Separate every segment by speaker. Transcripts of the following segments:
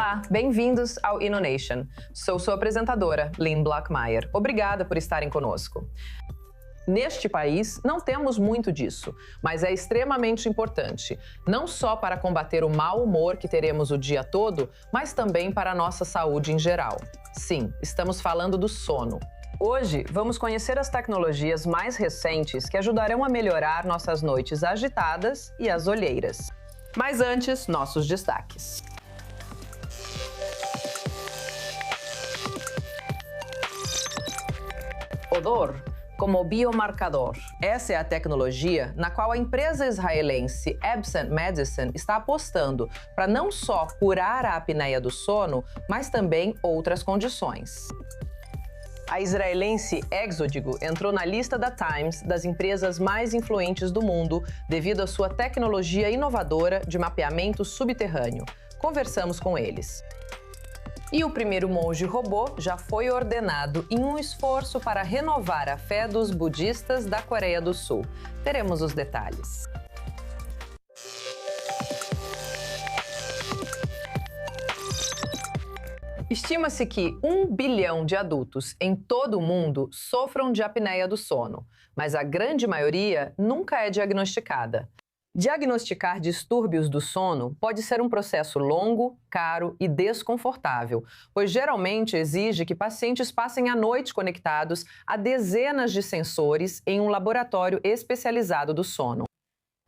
Speaker 1: Olá, bem-vindos ao InnoNation. Sou sua apresentadora, Lynn Blockmeyer. Obrigada por estarem conosco. Neste país, não temos muito disso, mas é extremamente importante, não só para combater o mau humor que teremos o dia todo, mas também para a nossa saúde em geral. Sim, estamos falando do sono. Hoje, vamos conhecer as tecnologias mais recentes que ajudarão a melhorar nossas noites agitadas e as olheiras. Mas antes, nossos destaques. Odor como biomarcador. Essa é a tecnologia na qual a empresa israelense Absent Medicine está apostando para não só curar a apneia do sono, mas também outras condições. A israelense Exodigo entrou na lista da Times das empresas mais influentes do mundo devido à sua tecnologia inovadora de mapeamento subterrâneo. Conversamos com eles. E o primeiro monge robô já foi ordenado em um esforço para renovar a fé dos budistas da Coreia do Sul. Teremos os detalhes. Estima-se que 1 bilhão de adultos em todo o mundo sofram de apneia do sono, mas a grande maioria nunca é diagnosticada. Diagnosticar distúrbios do sono pode ser um processo longo, caro e desconfortável, pois geralmente exige que pacientes passem a noite conectados a dezenas de sensores em um laboratório especializado do sono.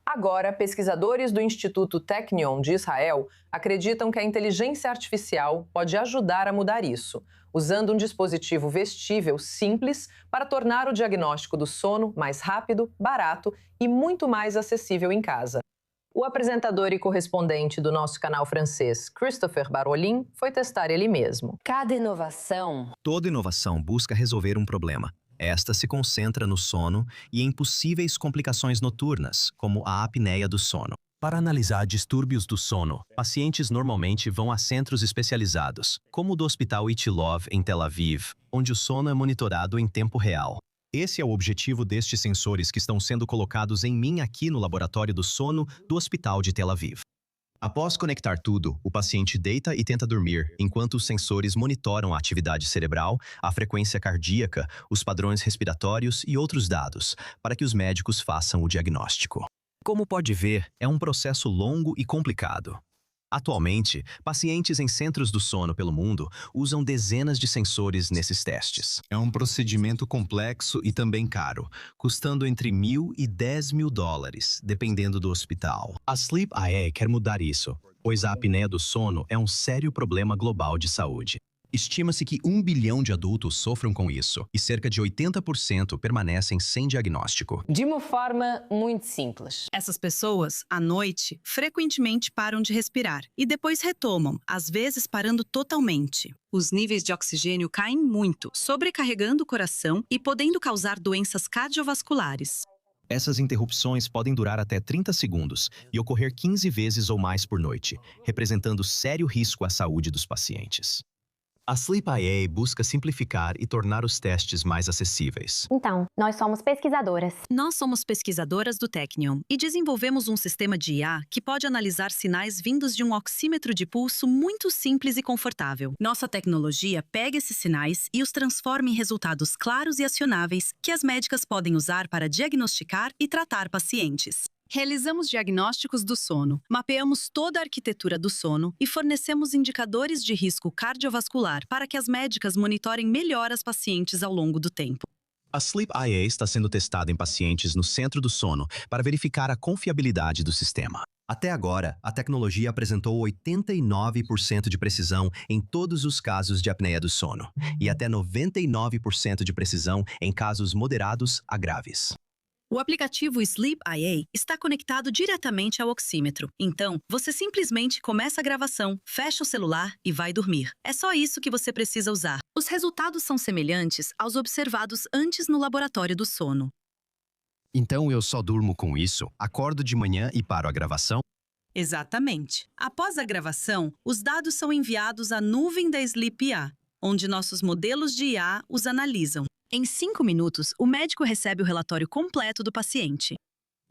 Speaker 1: Agora, pesquisadores do Instituto Technion de Israel acreditam que a inteligência artificial pode ajudar a mudar isso, usando um dispositivo vestível simples para tornar o diagnóstico do sono mais rápido, barato e muito mais acessível em casa. O apresentador e correspondente do nosso canal francês, Christopher Barolin, foi testar ele mesmo.
Speaker 2: Toda inovação busca resolver um problema. Esta se concentra no sono e em possíveis complicações noturnas, como a apneia do sono. Para analisar distúrbios do sono, pacientes normalmente vão a centros especializados, como o do Hospital Itilov, em Tel Aviv, onde o sono é monitorado em tempo real. Esse é o objetivo destes sensores que estão sendo colocados em mim aqui no laboratório do sono do Hospital de Tel Aviv. Após conectar tudo, o paciente deita e tenta dormir, enquanto os sensores monitoram a atividade cerebral, a frequência cardíaca, os padrões respiratórios e outros dados, para que os médicos façam o diagnóstico. Como pode ver, é um processo longo e complicado. Atualmente, pacientes em centros do sono pelo mundo usam dezenas de sensores nesses testes. É um procedimento complexo e também caro, custando entre $1.000 e $10.000, dependendo do hospital. A Sleep.ia quer mudar isso, pois a apneia do sono é um sério problema global de saúde. Estima-se que 1 bilhão de adultos sofram com isso, e cerca de 80% permanecem sem diagnóstico.
Speaker 3: De uma forma muito simples.
Speaker 4: Essas pessoas, à noite, frequentemente param de respirar e depois retomam, às vezes parando totalmente. Os níveis de oxigênio caem muito, sobrecarregando o coração e podendo causar doenças cardiovasculares.
Speaker 2: Essas interrupções podem durar até 30 segundos e ocorrer 15 vezes ou mais por noite, representando sério risco à saúde dos pacientes. A Sleep.ia busca simplificar e tornar os testes mais acessíveis.
Speaker 5: Então, nós somos pesquisadoras.
Speaker 4: Nós somos pesquisadoras do Technion e desenvolvemos um sistema de IA que pode analisar sinais vindos de um oxímetro de pulso muito simples e confortável. Nossa tecnologia pega esses sinais e os transforma em resultados claros e acionáveis que as médicas podem usar para diagnosticar e tratar pacientes. Realizamos diagnósticos do sono, mapeamos toda a arquitetura do sono e fornecemos indicadores de risco cardiovascular para que as médicas monitorem melhor as pacientes ao longo do tempo.
Speaker 2: A Sleep.ia está sendo testada em pacientes no centro do sono para verificar a confiabilidade do sistema. Até agora, a tecnologia apresentou 89% de precisão em todos os casos de apneia do sono e até 99% de precisão em casos moderados a graves.
Speaker 4: O aplicativo Sleep.ia está conectado diretamente ao oxímetro. Então, você simplesmente começa a gravação, fecha o celular e vai dormir. É só isso que você precisa usar. Os resultados são semelhantes aos observados antes no laboratório do sono.
Speaker 2: Então eu só durmo com isso, acordo de manhã e paro a gravação?
Speaker 4: Exatamente. Após a gravação, os dados são enviados à nuvem da Sleep.ia, onde nossos modelos de IA os analisam. Em 5 minutos, o médico recebe o relatório completo do paciente.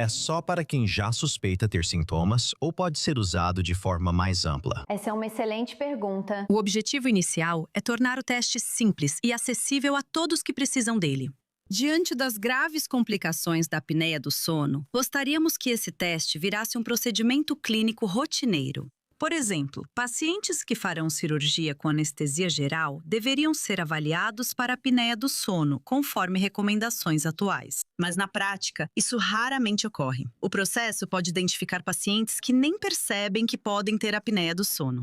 Speaker 2: É só para quem já suspeita ter sintomas ou pode ser usado de forma mais ampla?
Speaker 5: Essa é uma excelente pergunta.
Speaker 4: O objetivo inicial é tornar o teste simples e acessível a todos que precisam dele. Diante das graves complicações da apneia do sono, gostaríamos que esse teste virasse um procedimento clínico rotineiro. Por exemplo, pacientes que farão cirurgia com anestesia geral deveriam ser avaliados para a apneia do sono, conforme recomendações atuais. Mas na prática, isso raramente ocorre. O processo pode identificar pacientes que nem percebem que podem ter apneia do sono.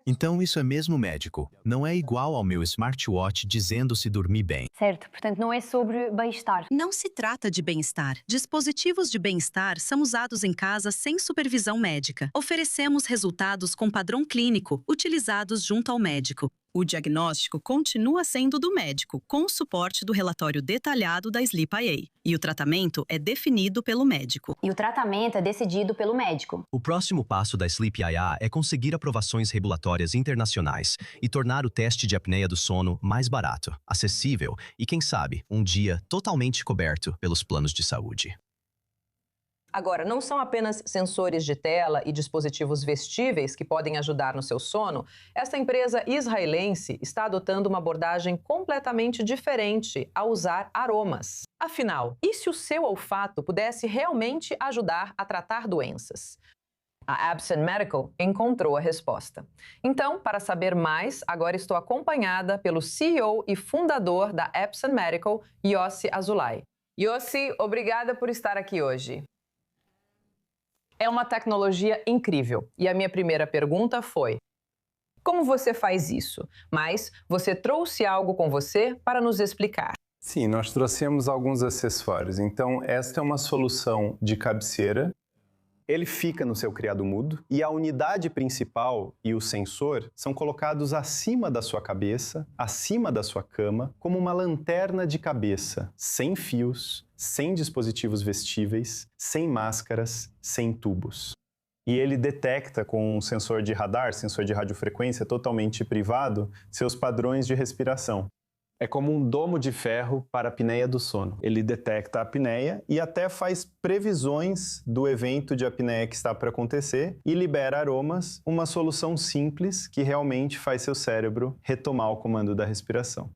Speaker 2: Então isso é mesmo médico. Não é igual ao meu smartwatch dizendo se dormi bem.
Speaker 5: Certo, portanto não é sobre bem-estar.
Speaker 4: Não se trata de bem-estar. Dispositivos de bem-estar são usados em casa sem supervisão médica. Oferecemos resultados com padrão clínico, utilizados junto ao médico. O diagnóstico continua sendo do médico, com o suporte do relatório detalhado da Sleep.ia. E o tratamento é definido pelo médico.
Speaker 5: E o tratamento é decidido pelo médico.
Speaker 2: O próximo passo da Sleep.ia é conseguir aprovações regulatórias internacionais e tornar o teste de apneia do sono mais barato, acessível e, quem sabe, um dia totalmente coberto pelos planos de saúde.
Speaker 1: Agora, não são apenas sensores de tela e dispositivos vestíveis que podem ajudar no seu sono. Esta empresa israelense está adotando uma abordagem completamente diferente ao usar aromas. Afinal, e se o seu olfato pudesse realmente ajudar a tratar doenças? A Absent Medical encontrou a resposta. Então, para saber mais, agora estou acompanhada pelo CEO e fundador da Absent Medical, Yossi Azulay. Yossi, obrigada por estar aqui hoje. É uma tecnologia incrível. E a minha primeira pergunta foi: como você faz isso? Mas você trouxe algo com você para nos explicar.
Speaker 6: Sim, nós trouxemos alguns acessórios. Então, esta é uma solução de cabeceira. Ele fica no seu criado mudo e a unidade principal e o sensor são colocados acima da sua cabeça, acima da sua cama, como uma lanterna de cabeça, sem fios, sem dispositivos vestíveis, sem máscaras, sem tubos. E ele detecta com um sensor de radar, sensor de radiofrequência totalmente privado, seus padrões de respiração. É como um domo de ferro para a apneia do sono. Ele detecta a apneia e até faz previsões do evento de apneia que está para acontecer e libera aromas, uma solução simples que realmente faz seu cérebro retomar o comando da respiração.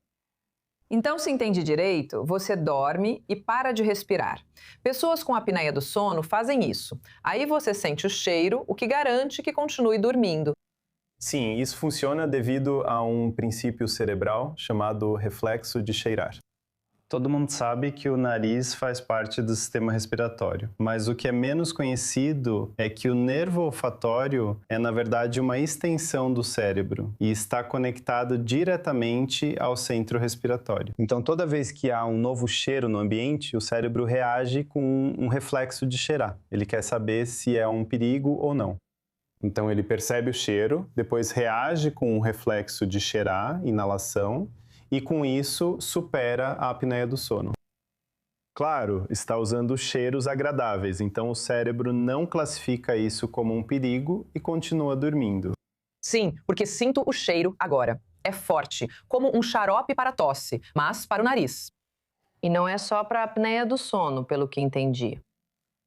Speaker 1: Então, se entende direito, você dorme e para de respirar. Pessoas com apneia do sono fazem isso. Aí você sente o cheiro, o que garante que continue dormindo.
Speaker 6: Sim, isso funciona devido a um princípio cerebral chamado reflexo de cheirar. Todo mundo sabe que o nariz faz parte do sistema respiratório, mas o que é menos conhecido é que o nervo olfatório é, na verdade, uma extensão do cérebro e está conectado diretamente ao centro respiratório. Então, toda vez que há um novo cheiro no ambiente, o cérebro reage com um reflexo de cheirar. Ele quer saber se é um perigo ou não. Então ele percebe o cheiro, depois reage com um reflexo de cheirar, inalação, e com isso supera a apneia do sono. Claro, está usando cheiros agradáveis, então o cérebro não classifica isso como um perigo e continua dormindo.
Speaker 1: Sim, porque sinto o cheiro agora. É forte, como um xarope para tosse, mas para o nariz. E não é só para a apneia do sono, pelo que entendi.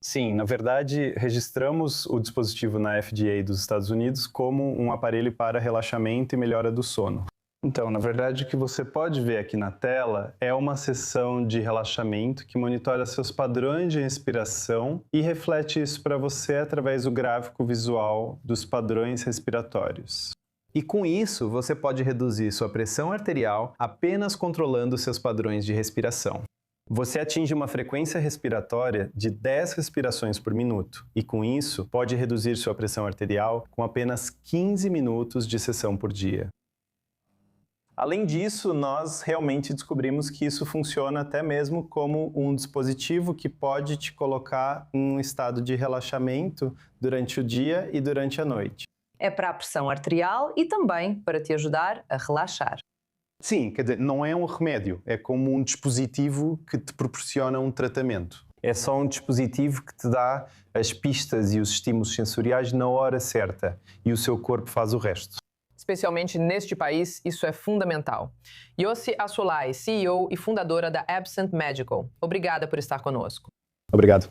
Speaker 6: Sim, na verdade, registramos o dispositivo na FDA dos Estados Unidos como um aparelho para relaxamento e melhora do sono. Então, na verdade, o que você pode ver aqui na tela é uma sessão de relaxamento que monitora seus padrões de respiração e reflete isso para você através do gráfico visual dos padrões respiratórios. E com isso, você pode reduzir sua pressão arterial apenas controlando seus padrões de respiração. Você atinge uma frequência respiratória de 10 respirações por minuto e, com isso, pode reduzir sua pressão arterial com apenas 15 minutos de sessão por dia. Além disso, nós realmente descobrimos que isso funciona até mesmo como um dispositivo que pode te colocar em um estado de relaxamento durante o dia e durante a noite.
Speaker 1: É para a pressão arterial e também para te ajudar a relaxar.
Speaker 6: Sim, quer dizer, não é um remédio, é como um dispositivo que te proporciona um tratamento. É só um dispositivo que te dá as pistas e os estímulos sensoriais na hora certa e o seu corpo faz o resto.
Speaker 1: Especialmente neste país, isso é fundamental. Yossi Azulay, CEO e fundadora da Absent Medical. Obrigada por estar conosco.
Speaker 6: Obrigado.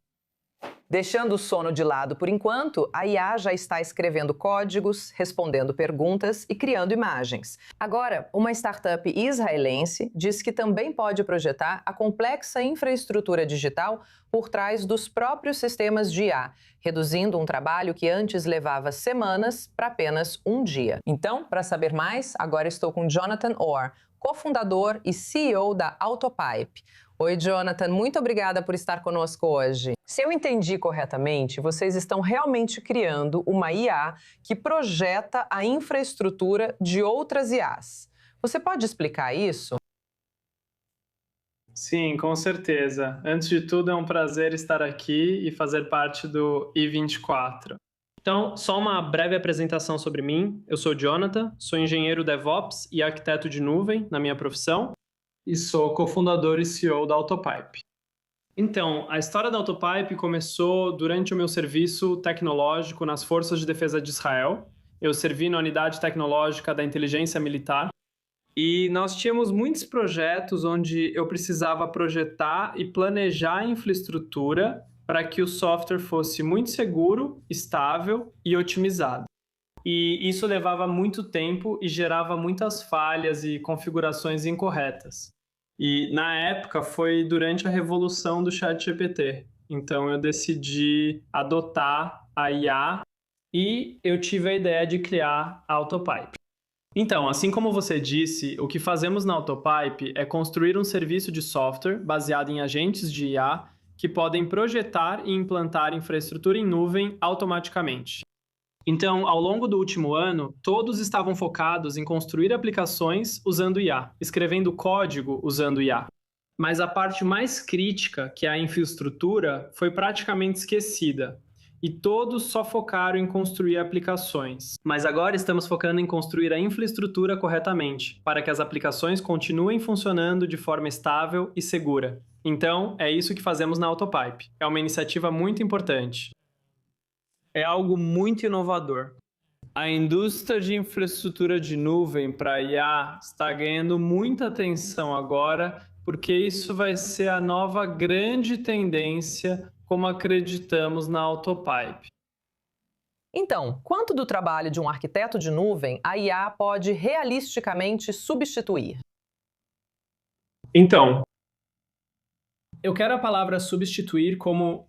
Speaker 1: Deixando o sono de lado por enquanto, a IA já está escrevendo códigos, respondendo perguntas e criando imagens. Agora, uma startup israelense diz que também pode projetar a complexa infraestrutura digital por trás dos próprios sistemas de IA, reduzindo um trabalho que antes levava semanas para apenas um dia. Então, para saber mais, agora estou com Jonathan Orr, cofundador e CEO da Autopipe. Oi, Jonathan, muito obrigada por estar conosco hoje. Se eu entendi corretamente, vocês estão realmente criando uma IA que projeta a infraestrutura de outras IAs. Você pode explicar isso?
Speaker 7: Sim, com certeza. Antes de tudo, é um prazer estar aqui e fazer parte do I24. Então, só uma breve apresentação sobre mim. Eu sou Jonathan, sou engenheiro DevOps e arquiteto de nuvem na minha profissão e sou cofundador e CEO da Autopipe. Então, a história da Autopipe começou durante o meu serviço tecnológico nas Forças de Defesa de Israel. Eu servi na unidade tecnológica da inteligência militar e nós tínhamos muitos projetos onde eu precisava projetar e planejar a infraestrutura para que o software fosse muito seguro, estável e otimizado. E isso levava muito tempo e gerava muitas falhas e configurações incorretas. E na época foi durante a revolução do ChatGPT. Então eu decidi adotar a IA e eu tive a ideia de criar a Autopipe. Então, assim como você disse, o que fazemos na Autopipe é construir um serviço de software baseado em agentes de IA que podem projetar e implantar infraestrutura em nuvem automaticamente. Então, ao longo do último ano, todos estavam focados em construir aplicações usando IA, escrevendo código usando IA. Mas a parte mais crítica, que é a infraestrutura, foi praticamente esquecida. E todos só focaram em construir aplicações. Mas agora estamos focando em construir a infraestrutura corretamente, para que as aplicações continuem funcionando de forma estável e segura. Então, é isso que fazemos na Autopipe. É uma iniciativa muito importante. É algo muito inovador. A indústria de infraestrutura de nuvem para IA está ganhando muita atenção agora, porque isso vai ser a nova grande tendência, como acreditamos na Autopipe.
Speaker 1: Então, quanto do trabalho de um arquiteto de nuvem a IA pode realisticamente substituir?
Speaker 7: Então, eu quero a palavra substituir como,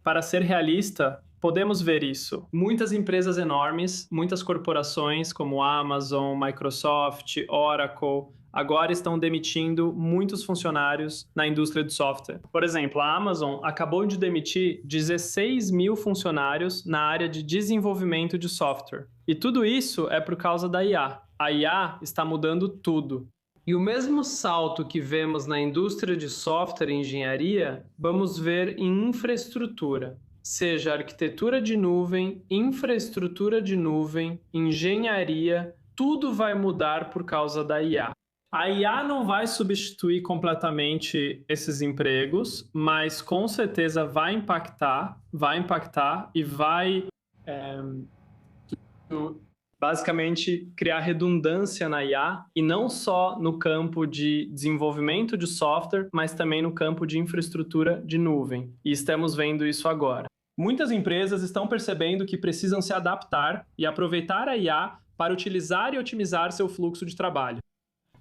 Speaker 7: para ser realista, podemos ver isso. Muitas empresas enormes, muitas corporações como Amazon, Microsoft, Oracle, agora estão demitindo muitos funcionários na indústria de software. Por exemplo, a Amazon acabou de demitir 16 mil funcionários na área de desenvolvimento de software. E tudo isso é por causa da IA. A IA está mudando tudo. E o mesmo salto que vemos na indústria de software e engenharia, vamos ver em infraestrutura. Seja arquitetura de nuvem, infraestrutura de nuvem, engenharia, tudo vai mudar por causa da IA. A IA não vai substituir completamente esses empregos, mas com certeza vai impactar e vai basicamente criar redundância na IA, e não só no campo de desenvolvimento de software, mas também no campo de infraestrutura de nuvem. E estamos vendo isso agora. Muitas empresas estão percebendo que precisam se adaptar e aproveitar a IA para utilizar e otimizar seu fluxo de trabalho.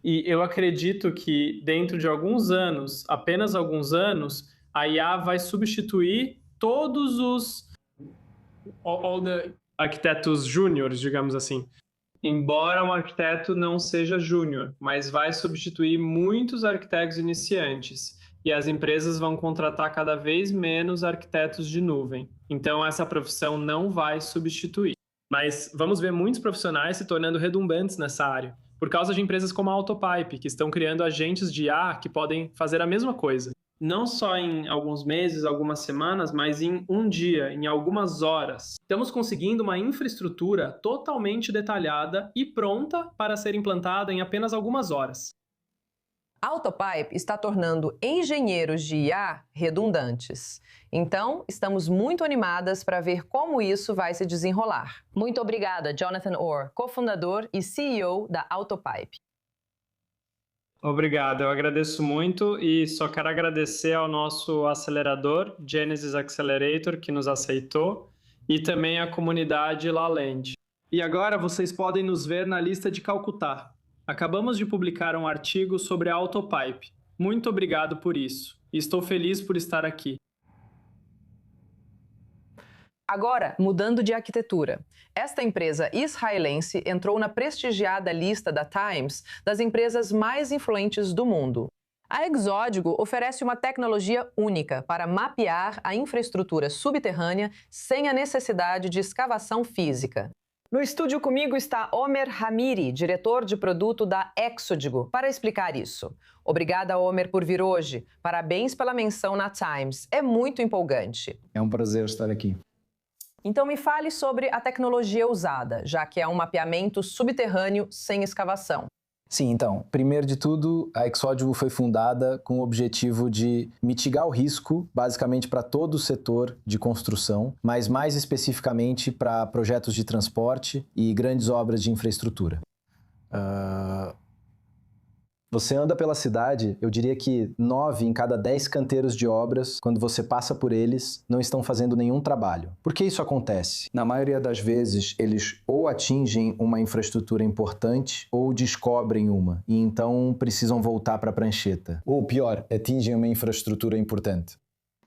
Speaker 7: E eu acredito que dentro de alguns anos, apenas alguns anos, a IA vai substituir todos os arquitetos júniores, digamos assim. Embora um arquiteto não seja júnior, mas vai substituir muitos arquitetos iniciantes. E as empresas vão contratar cada vez menos arquitetos de nuvem. Então, essa profissão não vai substituir. Mas vamos ver muitos profissionais se tornando redundantes nessa área, por causa de empresas como a Autopipe, que estão criando agentes de IA que podem fazer a mesma coisa. Não só em alguns meses, algumas semanas, mas em um dia, em algumas horas. Estamos conseguindo uma infraestrutura totalmente detalhada e pronta para ser implantada em apenas algumas horas.
Speaker 1: A Autopipe está tornando engenheiros de IA redundantes. Então, estamos muito animadas para ver como isso vai se desenrolar. Muito obrigada, Jonathan Orr, cofundador e CEO da Autopipe.
Speaker 7: Obrigado, eu agradeço muito e só quero agradecer ao nosso acelerador, Genesis Accelerator, que nos aceitou, e também à comunidade La Land. E agora vocês podem nos ver na lista de Calcutá. Acabamos de publicar um artigo sobre a Autopipe. Muito obrigado por isso. E estou feliz por estar aqui.
Speaker 1: Agora, mudando de arquitetura. Esta empresa israelense entrou na prestigiada lista da Times das empresas mais influentes do mundo. A Exódigo oferece uma tecnologia única para mapear a infraestrutura subterrânea sem a necessidade de escavação física. No estúdio comigo está Omer Hamiri, diretor de produto da Exódigo, para explicar isso. Obrigada, Omer, por vir hoje. Parabéns pela menção na Times. É muito empolgante.
Speaker 8: É um prazer estar aqui.
Speaker 1: Então me fale sobre a tecnologia usada, já que é um mapeamento subterrâneo sem escavação.
Speaker 8: Sim, então, primeiro de tudo, a Exódigo foi fundada com o objetivo de mitigar o risco, basicamente para todo o setor de construção, mas mais especificamente para projetos de transporte e grandes obras de infraestrutura. Você anda pela cidade, eu diria que 9 em cada 10 canteiros de obras, quando você passa por eles, não estão fazendo nenhum trabalho. Por que isso acontece? Na maioria das vezes, eles ou atingem uma infraestrutura importante ou descobrem uma, e então precisam voltar para a prancheta. Ou pior, atingem uma infraestrutura importante.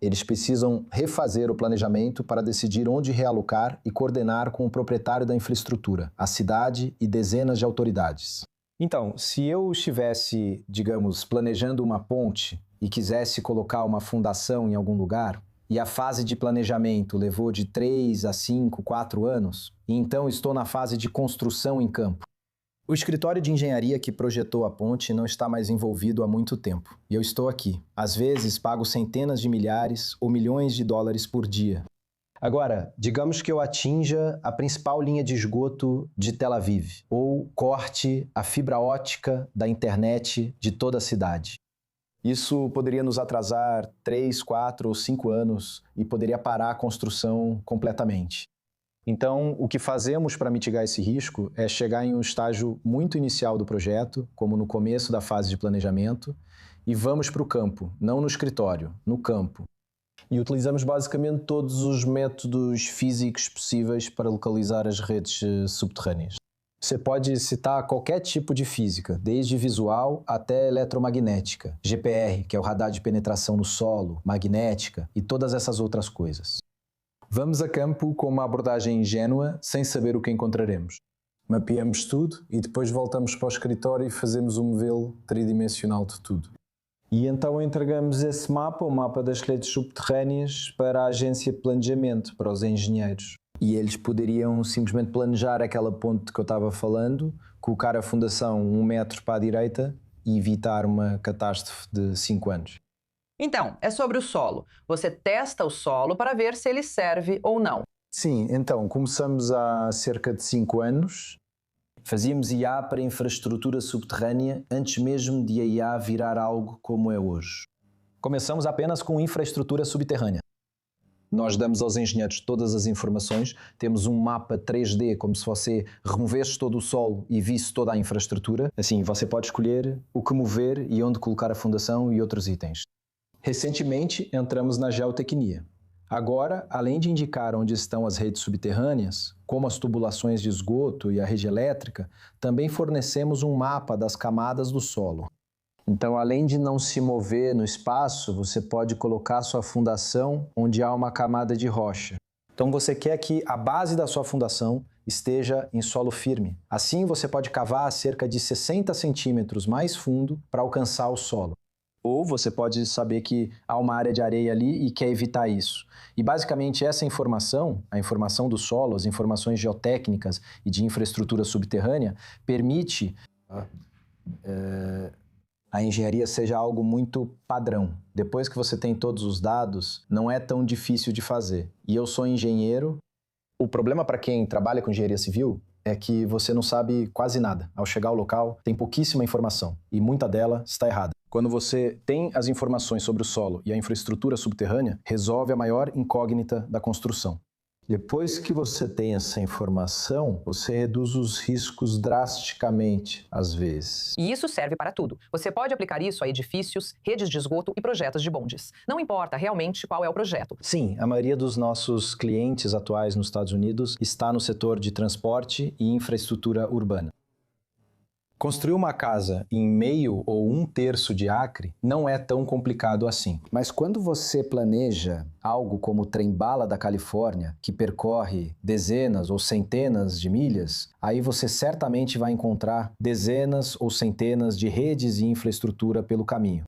Speaker 8: Eles precisam refazer o planejamento para decidir onde realocar e coordenar com o proprietário da infraestrutura, a cidade e dezenas de autoridades. Então, se eu estivesse, digamos, planejando uma ponte e quisesse colocar uma fundação em algum lugar, e a fase de planejamento levou de 3 a 5, 4 anos, e então estou na fase de construção em campo. O escritório de engenharia que projetou a ponte não está mais envolvido há muito tempo, e eu estou aqui. Às vezes pago centenas de milhares ou milhões de dólares por dia. Agora, digamos que eu atinja a principal linha de esgoto de Tel Aviv, ou corte a fibra ótica da internet de toda a cidade. Isso poderia nos atrasar 3, 4 ou 5 anos e poderia parar a construção completamente. Então, o que fazemos para mitigar esse risco é chegar em um estágio muito inicial do projeto, como no começo da fase de planejamento, e vamos para o campo, não no escritório, no campo. E utilizamos basicamente todos os métodos físicos possíveis para localizar as redes subterrâneas. Você pode citar qualquer tipo de física, desde visual até eletromagnética, GPR, que é o radar de penetração no solo, magnética e todas essas outras coisas. Vamos a campo com uma abordagem ingênua, sem saber o que encontraremos. Mapeamos tudo e depois voltamos para o escritório e fazemos um modelo tridimensional de tudo. E então entregamos esse mapa, o mapa das redes subterrâneas, para a agência de planejamento, para os engenheiros. E eles poderiam simplesmente planejar aquela ponte que eu estava falando, colocar a fundação 1 metro para a direita e evitar uma catástrofe de 5 anos.
Speaker 1: Então, é sobre o solo. Você testa o solo para ver se ele serve ou não.
Speaker 8: Sim, então, começamos há cerca de 5 anos. Fazíamos IA para infraestrutura subterrânea antes mesmo de a IA virar algo como é hoje. Começamos apenas com infraestrutura subterrânea. Nós damos aos engenheiros todas as informações, temos um mapa 3D como se você removesse todo o solo e visse toda a infraestrutura. Assim, você pode escolher o que mover e onde colocar a fundação e outros itens. Recentemente, entramos na geotecnia. Agora, além de indicar onde estão as redes subterrâneas, como as tubulações de esgoto e a rede elétrica, também fornecemos um mapa das camadas do solo. Então, além de não se mover no espaço, você pode colocar sua fundação onde há uma camada de rocha. Então, você quer que a base da sua fundação esteja em solo firme. Assim, você pode cavar cerca de 60 centímetros mais fundo para alcançar o solo. Ou você pode saber que há uma área de areia ali e quer evitar isso. E basicamente essa informação, a informação do solo, as informações geotécnicas e de infraestrutura subterrânea, permite a engenharia seja algo muito padrão. Depois que você tem todos os dados, não é tão difícil de fazer. E eu sou engenheiro. O problema para quem trabalha com engenharia civil é que você não sabe quase nada. Ao chegar ao local, tem pouquíssima informação e muita dela está errada. Quando você tem as informações sobre o solo e a infraestrutura subterrânea, resolve a maior incógnita da construção. Depois que você tem essa informação, você reduz os riscos drasticamente, às vezes.
Speaker 1: E isso serve para tudo. Você pode aplicar isso a edifícios, redes de esgoto e projetos de bondes. Não importa realmente qual é o projeto.
Speaker 8: Sim, a maioria dos nossos clientes atuais nos Estados Unidos está no setor de transporte e infraestrutura urbana. Construir uma casa em meio ou 1/3 de acre não é tão complicado assim. Mas quando você planeja algo como o trem-bala da Califórnia, que percorre dezenas ou centenas de milhas, aí você certamente vai encontrar dezenas ou centenas de redes e infraestrutura pelo caminho.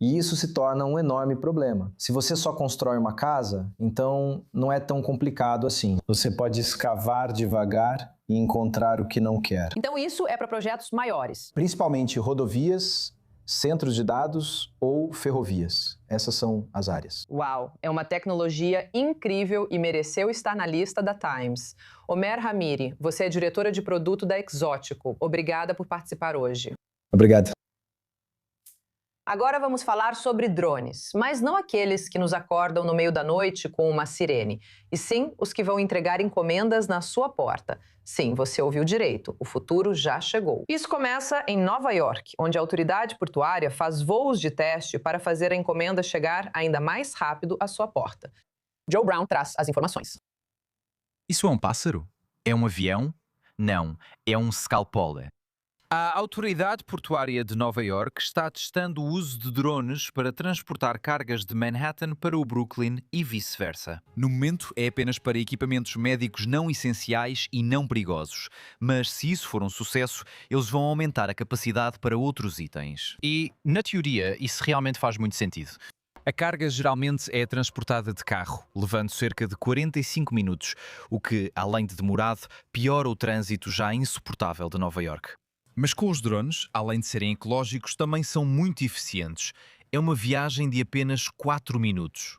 Speaker 8: E isso se torna um enorme problema. Se você só constrói uma casa, então não é tão complicado assim. Você pode escavar devagar e encontrar o que não quer.
Speaker 1: Então isso é para projetos maiores.
Speaker 8: Principalmente rodovias, centros de dados ou ferrovias. Essas são as áreas.
Speaker 1: Uau, é uma tecnologia incrível e mereceu estar na lista da Times. Omer Hamiri, você é diretora de produto da Exótico. Obrigada por participar hoje.
Speaker 8: Obrigado.
Speaker 1: Agora vamos falar sobre drones, mas não aqueles que nos acordam no meio da noite com uma sirene, e sim os que vão entregar encomendas na sua porta. Sim, você ouviu direito, o futuro já chegou. Isso começa em Nova York, onde a autoridade portuária faz voos de teste para fazer a encomenda chegar ainda mais rápido à sua porta. Joe Brown traz as informações.
Speaker 9: Isso é um pássaro? É um avião? Não, é um scalpole. A Autoridade Portuária de Nova York está testando o uso de drones para transportar cargas de Manhattan para o Brooklyn e vice-versa. No momento, é apenas para equipamentos médicos não essenciais e não perigosos. Mas se isso for um sucesso, eles vão aumentar a capacidade para outros itens. E, na teoria, isso realmente faz muito sentido. A carga geralmente é transportada de carro, levando cerca de 45 minutos, o que, além de demorado, piora o trânsito já insuportável de Nova York. Mas com os drones, além de serem ecológicos, também são muito eficientes. É uma viagem de apenas 4 minutos.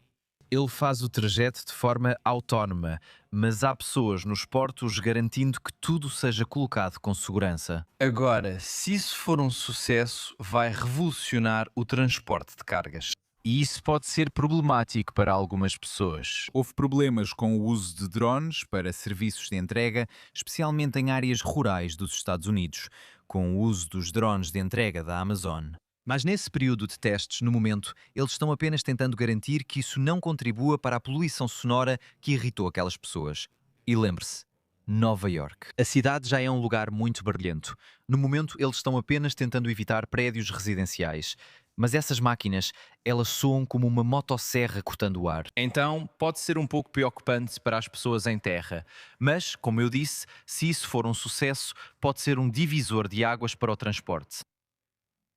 Speaker 9: Ele faz o trajeto de forma autónoma, mas há pessoas nos portos garantindo que tudo seja colocado com segurança. Agora, se isso for um sucesso, vai revolucionar o transporte de cargas. E isso pode ser problemático para algumas pessoas. Houve problemas com o uso de drones para serviços de entrega, especialmente em áreas rurais dos Estados Unidos, com o uso dos drones de entrega da Amazon. Mas nesse período de testes, no momento, eles estão apenas tentando garantir que isso não contribua para a poluição sonora que irritou aquelas pessoas. E lembre-se, Nova York. A cidade já é um lugar muito barulhento. No momento, eles estão apenas tentando evitar prédios residenciais. Mas essas máquinas, elas soam como uma motosserra cortando o ar. Então, pode ser um pouco preocupante para as pessoas em terra. Mas, como eu disse, se isso for um sucesso, pode ser um divisor de águas para o transporte.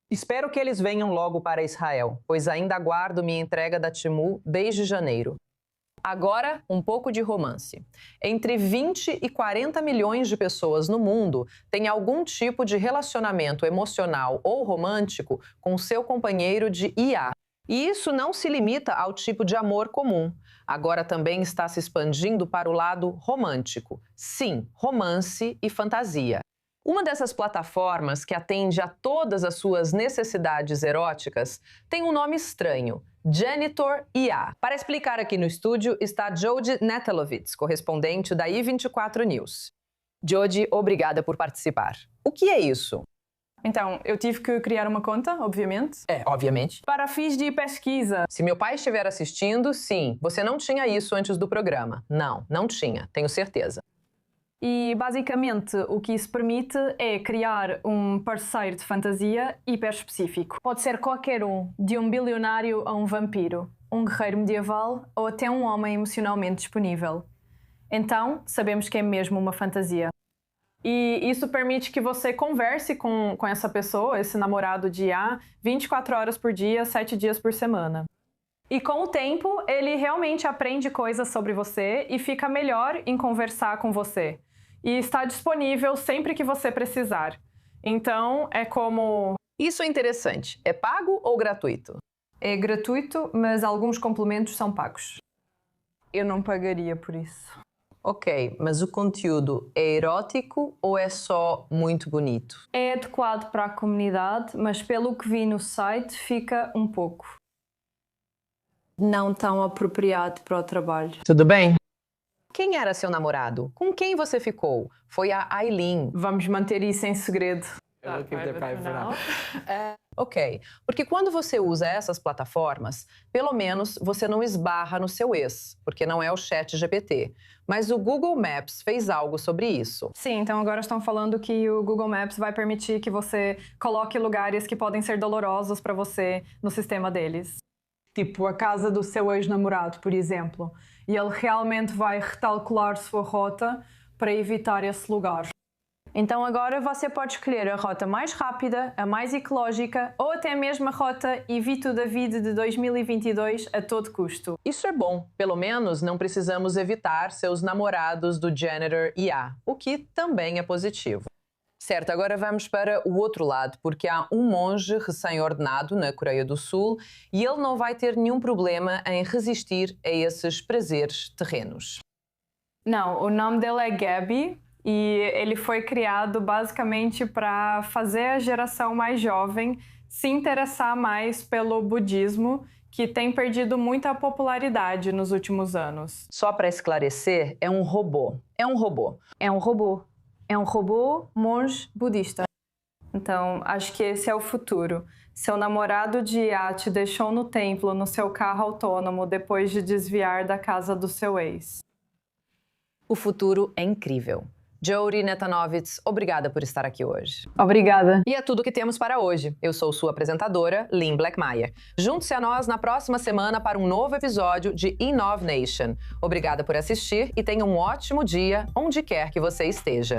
Speaker 1: Espero que eles venham logo para Israel, pois ainda aguardo minha entrega da Temu desde janeiro. Agora, um pouco de romance. Entre 20 e 40 milhões de pessoas no mundo têm algum tipo de relacionamento emocional ou romântico com seu companheiro de IA. E isso não se limita ao tipo de amor comum. Agora também está se expandindo para o lado romântico. Sim, romance e fantasia. Uma dessas plataformas que atende a todas as suas necessidades eróticas tem um nome estranho, Janitor IA. Para explicar aqui no estúdio está Jody Netelovitz, correspondente da I24 News. Jody, obrigada por participar. O que é isso?
Speaker 10: Então, eu tive que criar uma conta, obviamente.
Speaker 1: Obviamente.
Speaker 10: Para fins de pesquisa.
Speaker 1: Se meu pai estiver assistindo, sim. Você não tinha isso antes do programa. Não, não tinha, tenho certeza.
Speaker 10: E, basicamente, o que isso permite é criar um parceiro de fantasia hiper específico. Pode ser qualquer um, de um bilionário a um vampiro, um guerreiro medieval ou até um homem emocionalmente disponível. Então, sabemos que é mesmo uma fantasia. E isso permite que você converse com essa pessoa, esse namorado de IA, 24 horas por dia, 7 dias por semana. E com o tempo, ele realmente aprende coisas sobre você e fica melhor em conversar com você. E está disponível sempre que você precisar. Então, é como...
Speaker 1: Isso é interessante. É pago ou gratuito?
Speaker 10: É gratuito, mas alguns complementos são pagos. Eu não pagaria por isso.
Speaker 1: Ok, mas o conteúdo é erótico ou é só muito bonito?
Speaker 10: É adequado para a comunidade, mas pelo que vi no site, fica um pouco não tão apropriado para o trabalho.
Speaker 1: Tudo bem?
Speaker 10: Ok,
Speaker 1: Quem era seu namorado? Com quem você ficou? Foi a Aileen.
Speaker 10: Vamos manter isso em segredo.
Speaker 1: Ok, porque quando você usa essas plataformas, pelo menos você não esbarra no seu ex, porque não é o ChatGPT. Mas o Google Maps fez algo sobre isso.
Speaker 10: Sim, então agora estão falando que o Google Maps vai permitir que você coloque lugares que podem ser dolorosos para você no sistema deles. Tipo a casa do seu ex-namorado, por exemplo. E ele realmente vai recalcular sua rota para evitar esse lugar. Então agora você pode escolher a rota mais rápida, a mais ecológica ou até mesmo a rota Evito David de 2022 a todo custo.
Speaker 1: Isso é bom, pelo menos não precisamos evitar seus namorados do Janitor IA, o que também é positivo. Certo, agora vamos para o outro lado, porque há um monge recém-ordenado na Coreia do Sul e ele não vai ter nenhum problema em resistir a esses prazeres terrenos.
Speaker 10: Não, o nome dele é Gabby. E ele foi criado basicamente para fazer a geração mais jovem se interessar mais pelo budismo, que tem perdido muita popularidade nos últimos anos.
Speaker 1: Só para esclarecer, é um robô. É um robô.
Speaker 10: É um robô. É um robô monge budista. Então, acho que esse é o futuro. Seu namorado de IA te deixou no templo, no seu carro autônomo, depois de desviar da casa do seu ex.
Speaker 1: O futuro é incrível. Jodie Netanovitz, obrigada por estar aqui hoje.
Speaker 10: Obrigada.
Speaker 1: E é tudo que temos para hoje. Eu sou sua apresentadora, Lynn Blackmeyer. Junte-se a nós na próxima semana para um novo episódio de Innov Nation. Obrigada por assistir e tenha um ótimo dia onde quer que você esteja.